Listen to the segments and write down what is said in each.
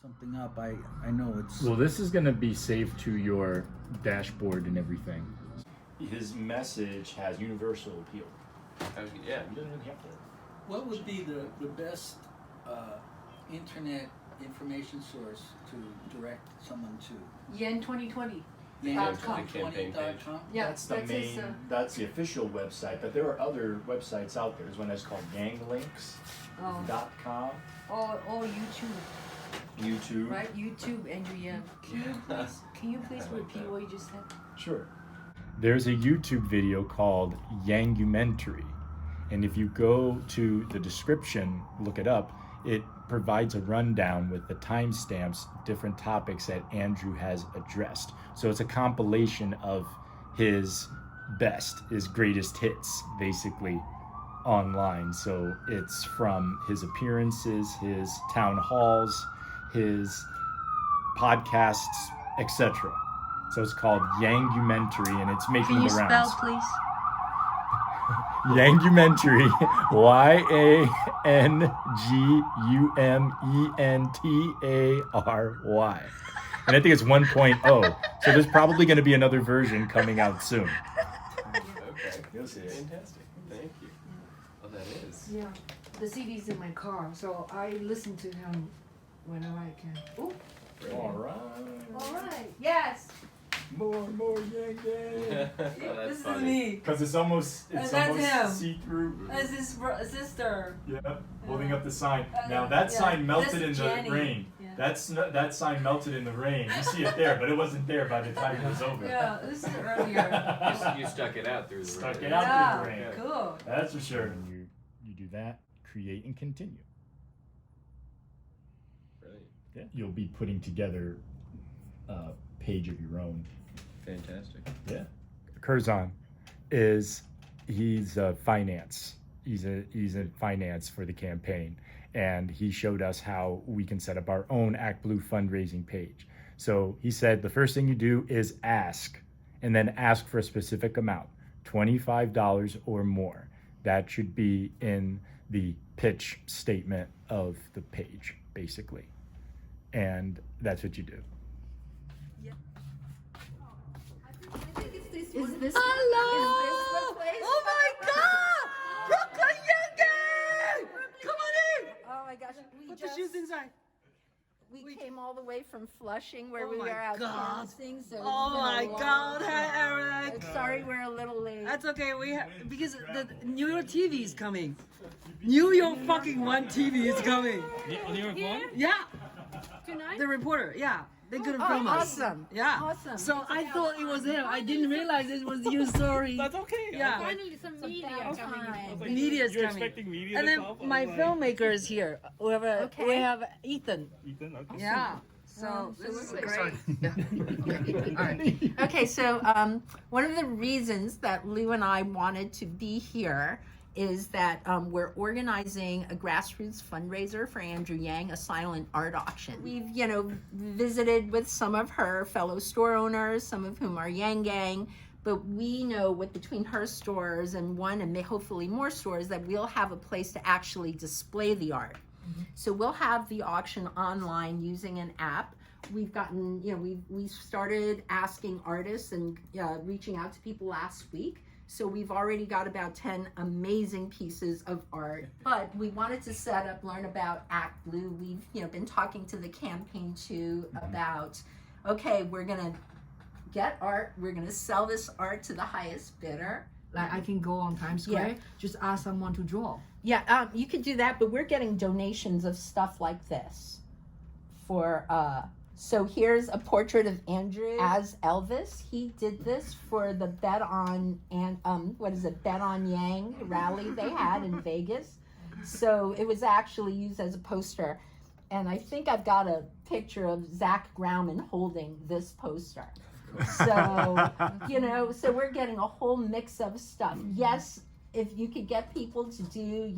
something up, I know it's... Well, this is going to be saved to your dashboard and everything. His message has universal appeal. Yeah. He doesn't really have to. What would be the best internet information source to direct someone to? Yen 2020. Yen20.com? Yeah, That's the main, that's the official website, but there are other websites out there. There's one that's called ganglinks.com. Or YouTube. YouTube. Right, YouTube, Andrew Yang. Can you please repeat what you just said? Sure. There's a YouTube video called Yangumentary, and if you go to the description, look it up, it provides a rundown with the timestamps, different topics that Andrew has addressed. So it's a compilation of his best, his greatest hits, basically, online. So it's from his appearances, his town halls, his podcasts, etc. So it's called Yangumentary, and it's making the rounds. Can you spell, please? Yangumentary, Yangumentary. And I think it's 1.0. So there's probably going to be another version coming out soon. Okay, you'll see it. Fantastic. Thank you. Oh, that is. Yeah, the CD's in my car, so I listen to him whenever I can. Ooh. All right. All right. Yes. More Yang Gang. Oh, This funny. is me. Because it's almost That's him. see-through. That's his sister. Yeah, holding up the sign. Now yeah. that sign melted That's in Jenny. the rain. Yeah. That sign melted in the rain. You see it there, but it wasn't there by the time it was over. Yeah, this is earlier. You stuck it out through the Stuck rain. it out Yeah, through the rain. cool. That's for sure. And you do that, create and continue. Brilliant. Yeah. You'll be putting together a page of your own. Fantastic. Yeah. Curzon he's finance. He's in finance for the campaign, and he showed us how we can set up our own Act Blue fundraising page. So he said the first thing you do is ask, and then ask for a specific amount, $25 or more. That should be in the pitch statement of the page, basically. And that's what you do. Is this? Hello! Is this the place? Oh my God! Brooklyn Young Gang! Come on in! Oh my gosh, Put the shoes inside. we came all the way from Flushing where Oh we my were out God. dancing. So Oh my God! Hi, Eric. Sorry we're a little late. That's okay. Because the New York TV is coming. New York fucking One TV is coming. New York One? Yeah. Tonight? The reporter. Yeah. They couldn't film us. Awesome. Yeah. Awesome. So I thought it was him. I didn't realize it was your story. That's okay. Yeah. Finally some media coming. Media's You're coming. expecting media And to then come? I my was like- filmmaker is here. We have Ethan. Ethan, okay. Yeah. So this is great. All right. Okay, so one of the reasons that Lou and I wanted to be here is that we're organizing a grassroots fundraiser for Andrew Yang, a silent art auction. We've, visited with some of her fellow store owners, some of whom are Yang Gang, but we know with between her stores and one and hopefully more stores that we'll have a place to actually display the art. So we'll have the auction online using an app. We've gotten, we started asking artists and reaching out to people last week. So we've already got about 10 amazing pieces of art, but we wanted to learn about Act Blue. We've, been talking to the campaign too about, okay, we're gonna get art, we're gonna sell this art to the highest bidder. Like I can go on Times Square, Yeah. just ask someone to draw. Yeah, you could do that, but we're getting donations of stuff like this for, so here's a portrait of Andrew as Elvis. He did this for the Bet on Bet on Yang rally they had in Vegas. So it was actually used as a poster. And I think I've got a picture of Zach Grauman holding this poster. So, so we're getting a whole mix of stuff. Yes, if you could get people to do,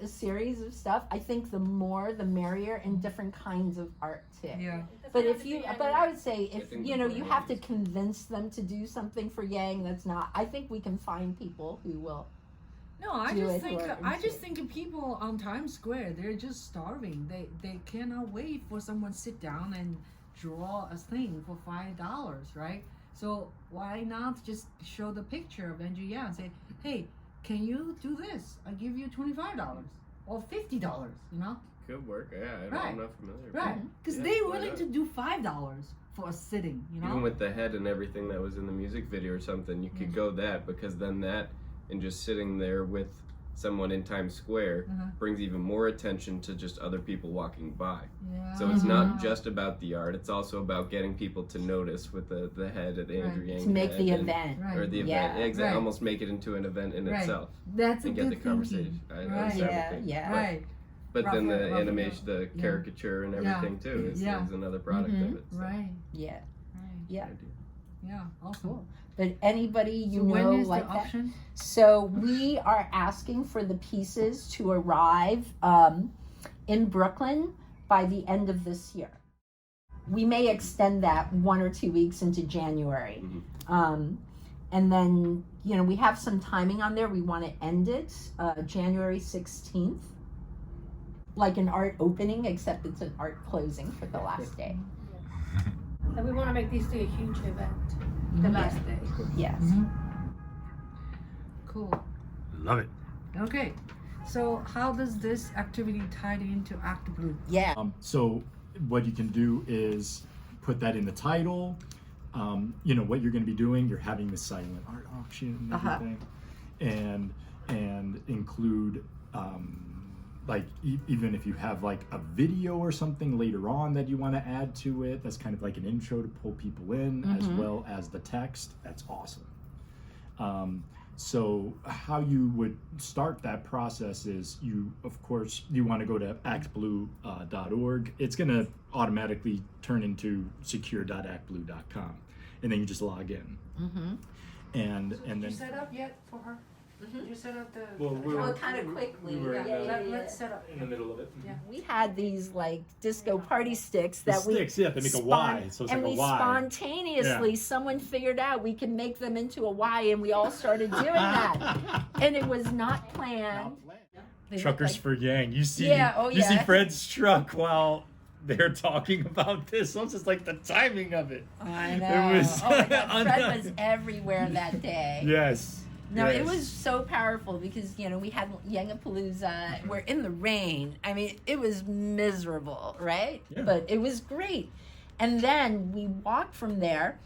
a series of stuff, I think the more the merrier, and different kinds of art too. Yeah. But I would say if you have to convince them to do something for Yang, I think we can find people who will. No, I do just it think who are I into just it. think people on Times Square, they're just starving. They cannot wait for someone to sit down and draw a thing for $5, right? So why not just show the picture of Andrew Yang and say, hey, can you do this? I give you $25 or $50, you know? Could work. Yeah, Right. I'm not familiar. Right. Because Yeah, they're why willing not? to do $5 for a sitting, you know? Even with the head and everything that was in the music video or something, you could go that, because then that and just sitting there with someone in Times Square brings even more attention to just other people walking by. Yeah. So it's not just about the art, it's also about getting people to notice with the head of Andrew Right. Yang. To make the head and- event. Right. Or the event. Yeah. Exactly. Right. Almost make it into an event in Right. itself. That's a And good get the conversation. thinking. I Right. understand Yeah, what you- yeah. Right. But then Rough the it, rough it animation, up. the Yeah. caricature and Yeah. everything too is Yeah. another product of it. So. Right. Yeah, Right. yeah. Yeah. Awesome. Cool. But anybody you So know when is like the that? auction? So we are asking for the pieces to arrive in Brooklyn by the end of this year. We may extend that 1 or 2 weeks into January. And then, you know, we have some timing on there. We want to end it January 16th. Like an art opening, except it's an art closing for the last day. And we want to make this a huge event, the last day. Yes. Cool. Love it. Okay. So how does this activity tie into Act Blue? Yeah. So what you can do is put that in the title. You know what you're going to be doing. You're having the silent art auction and everything, and include like even if you have like a video or something later on that you want to add to it. That's kind of like an intro to pull people in, as well as the text. That's awesome. So how you would start that process is you want to go to actblue.org. It's going to automatically turn into secure.actblue.com, and then you just log in. And Did then you set up yet for her? Did you set up the? Well, we were- kind of quickly. we were in the- Let's set up. in the middle of it. Yeah. We had these like disco party sticks that The sticks, yeah, they make a Y, so it's and like a we Y. spontaneously, someone figured out we can make them into a Y, and we all started doing that. And it was not planned. They look Truckers like- for Yang. You see, Yeah, oh, you see yeah. Fred's truck while they're talking about this. I was just like the timing of it. I know. It was Oh my God, Fred was everywhere that day. Yes. No, yes. it was so powerful because, you know, we had Yangapalooza. We're in the rain. I mean, it was miserable, right? Yeah. But it was great. And then we walked from there,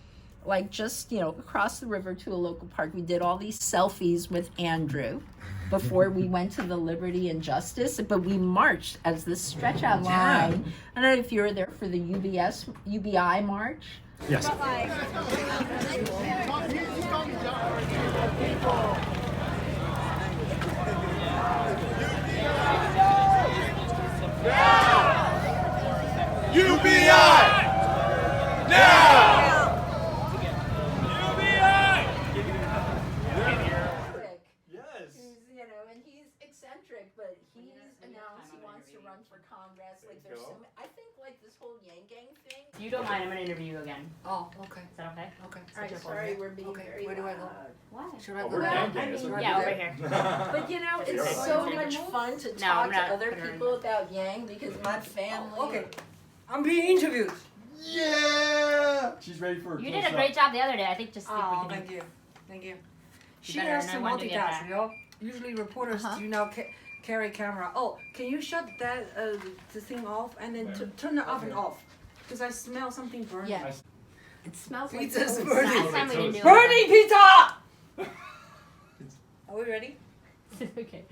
like just, you know, across the river to a local park. We did all these selfies with Andrew before we went to the Liberty and Justice. But we marched as this stretch out line. I don't know if you were there for the UBI march. Yes. UBI! Now! Yes. Who's, you know, and he's eccentric, but he's announced he wants to run for Congress. Like, there's so many, I think, like, this whole Yang Gang thing. If you don't mind, I'm gonna interview you again. Oh, okay. Is that okay? Okay. All right, sorry, we're being very Where do I go? loud. Why? Should I Oh, go we're down? Yang Gang, isn't it? Yeah, over here. But, you know, it's so much fun to No, talk I'm to not other putting her in. people about Yang because my family. Okay. I'm being interviewed. Yeah. She's ready for a You did a great job the other day. I think just think Oh, we can. thank you. Thank you. She better, has and to I want to get multitask, back. you know? Usually reporters do not carry camera. Oh, can you shut that the thing off and then turn the oven off? Because I smell something burning. Yeah. It smells like Pizza's toast. burning. Last time we didn't do Burning pizza! Are we ready? it. Okay.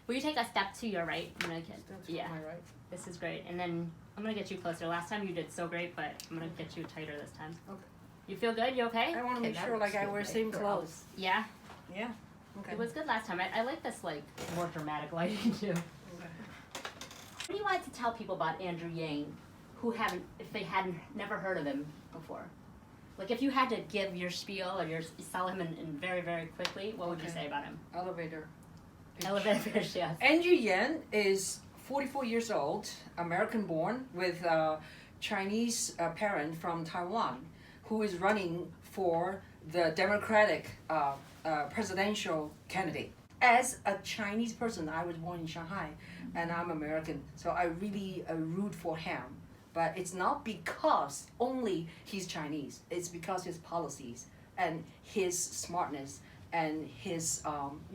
Will you take a step to your right? I'm gonna get. Yeah. Am I right? This is great. And then I'm gonna get you closer. Last time you did so great, but I'm gonna get you tighter this time. Okay. You feel good? You okay? I want to Okay, make that sure like looks I good, wear right? same For clothes. Yeah. Yeah. Okay. It was good last time. I like this like more dramatic lighting too. Okay. What do you like to tell people about Andrew Yang, who haven't, if they hadn't never heard of him before? Like if you had to give your spiel or sell him in very, very quickly, what would you Okay. say about him? Elevator. pitch. Elevator pitch, yes. Andrew Yang is 44 years old, American born, with a Chinese parent from Taiwan, who is running for the Democratic presidential candidate. as a Chinese person, I was born in Shanghai, and I'm American, so I really root for him. But it's not because only he's Chinese. It's because his policies and his smartness and his.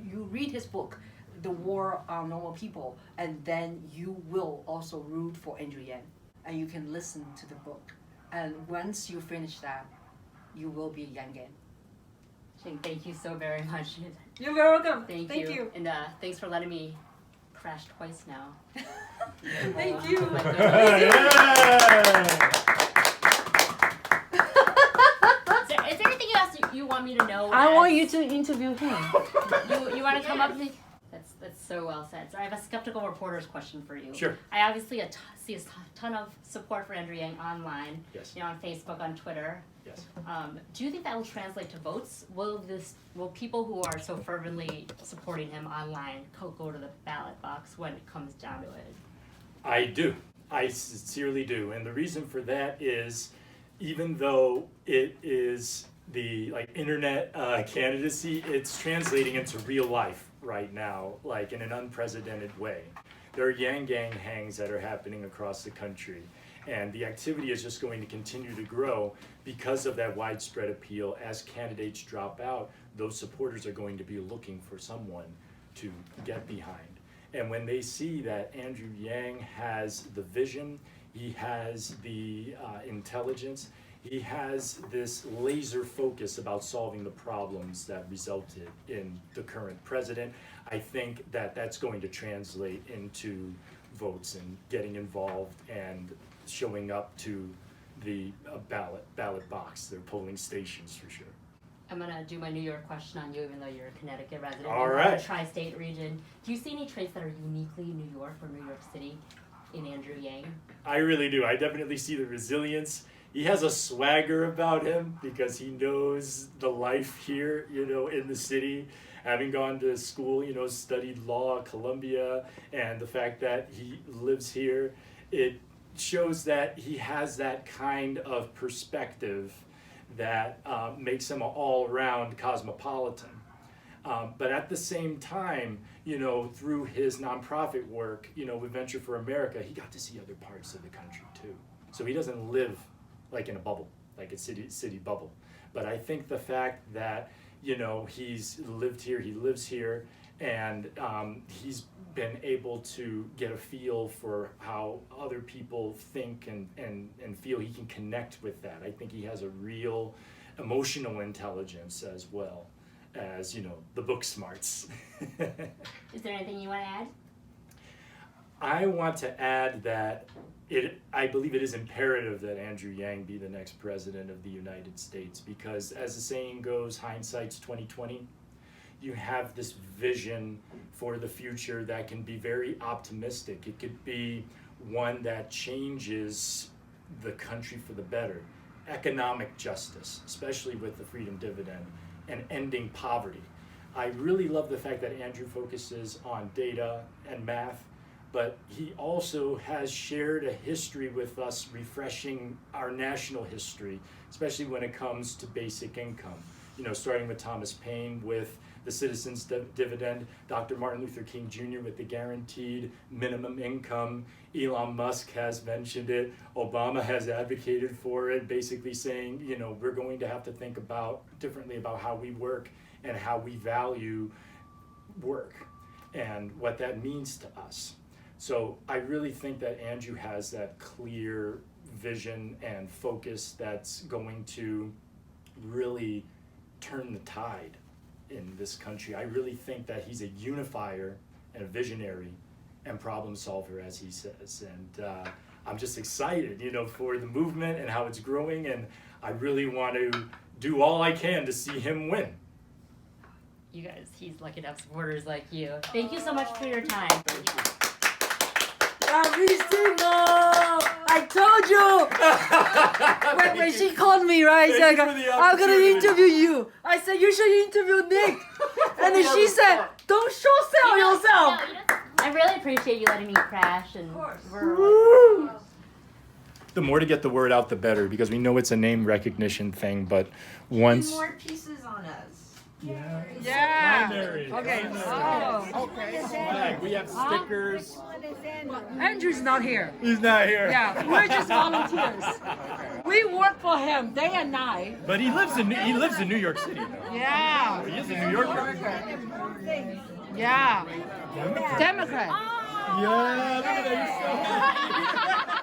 You read his book, The War on Normal People, and then you will also root for Andrew Yang, and you can listen to the book. And once you finish that, you will be Yang again. Ching, thank you so very much. You're very welcome. Thank you. And thanks for letting me crash twice now. Thank you. Is there anything else you want me to know? I want you to interview him. You want to come up? That's so well said. So I have a skeptical reporter's question for you. Sure. I obviously see a ton of support for Andrew Yang online. Yes. On Facebook, on Twitter. Yes. Do you think that will translate to votes? Will people who are so fervently supporting him online go to the ballot box when it comes down to it? I do. I sincerely do. And the reason for that is, even though it is the internet candidacy, it's translating into real life right now, in an unprecedented way. There are Yang Gang hangs that are happening across the country, and the activity is just going to continue to grow because of that widespread appeal. As candidates drop out, those supporters are going to be looking for someone to get behind. And when they see that Andrew Yang has the vision, he has the intelligence, he has this laser focus about solving the problems that resulted in the current president, I think that that's going to translate into votes and getting involved and showing up to the ballot box, their polling stations for sure. I'm gonna do my New York question on you, even though you're a Connecticut resident. All in right. the tri-state region. Do you see any traits that are uniquely New York or New York City in Andrew Yang? I really do. I definitely see the resilience. He has a swagger about him because he knows the life here, in the city. Having gone to school, studied law at Columbia, and the fact that he lives here, it shows that he has that kind of perspective that makes him an all-around cosmopolitan. But at the same time, through his nonprofit work, with Venture for America, he got to see other parts of the country too. So he doesn't live in a bubble, like a city bubble. But I think the fact that, he's lived here, he lives here, and he's been able to get a feel for how other people think and feel, he can connect with that. I think he has a real emotional intelligence as well as, the book smarts. Is there anything you want to add? I want to add that I believe it is imperative that Andrew Yang be the next president of the United States, because as the saying goes, hindsight's 20/20. You have this vision for the future that can be very optimistic. It could be one that changes the country for the better. Economic justice, especially with the freedom dividend, and ending poverty. I really love the fact that Andrew focuses on data and math, but he also has shared a history with us, refreshing our national history, especially when it comes to basic income. Starting with Thomas Paine with the citizens' dividend, Dr. Martin Luther King Jr. with the guaranteed minimum income. Elon Musk has mentioned it. Obama has advocated for it, basically saying, we're going to have to think differently about how we work and how we value work and what that means to us. So I really think that Andrew has that clear vision and focus that's going to really turn the tide in this country. I really think that he's a unifier and a visionary and problem solver, as he says. And I'm just excited, for the movement and how it's growing. And I really want to do all I can to see him win. You guys, he's lucky to have supporters like you. Thank you so much for your time. I told you! when she called me, right? She's like, I'm gonna interview you. I said, you should interview Nick. And then she said, don't short sell yourself. I really appreciate you letting me crash. And The more to get the word out, the better, because we know it's a name recognition thing, but once... More pieces on us. Yeah. Yeah. Primary. Okay. Primary. Oh, okay. Flag. We have stickers. Andrew's not here. He's not here. Yeah, we're just volunteers. We work for him day and night. But he lives in New York City. Though. Yeah. He is a New Yorker. Yeah. Democrat. Yeah. Look at that. You're so happy.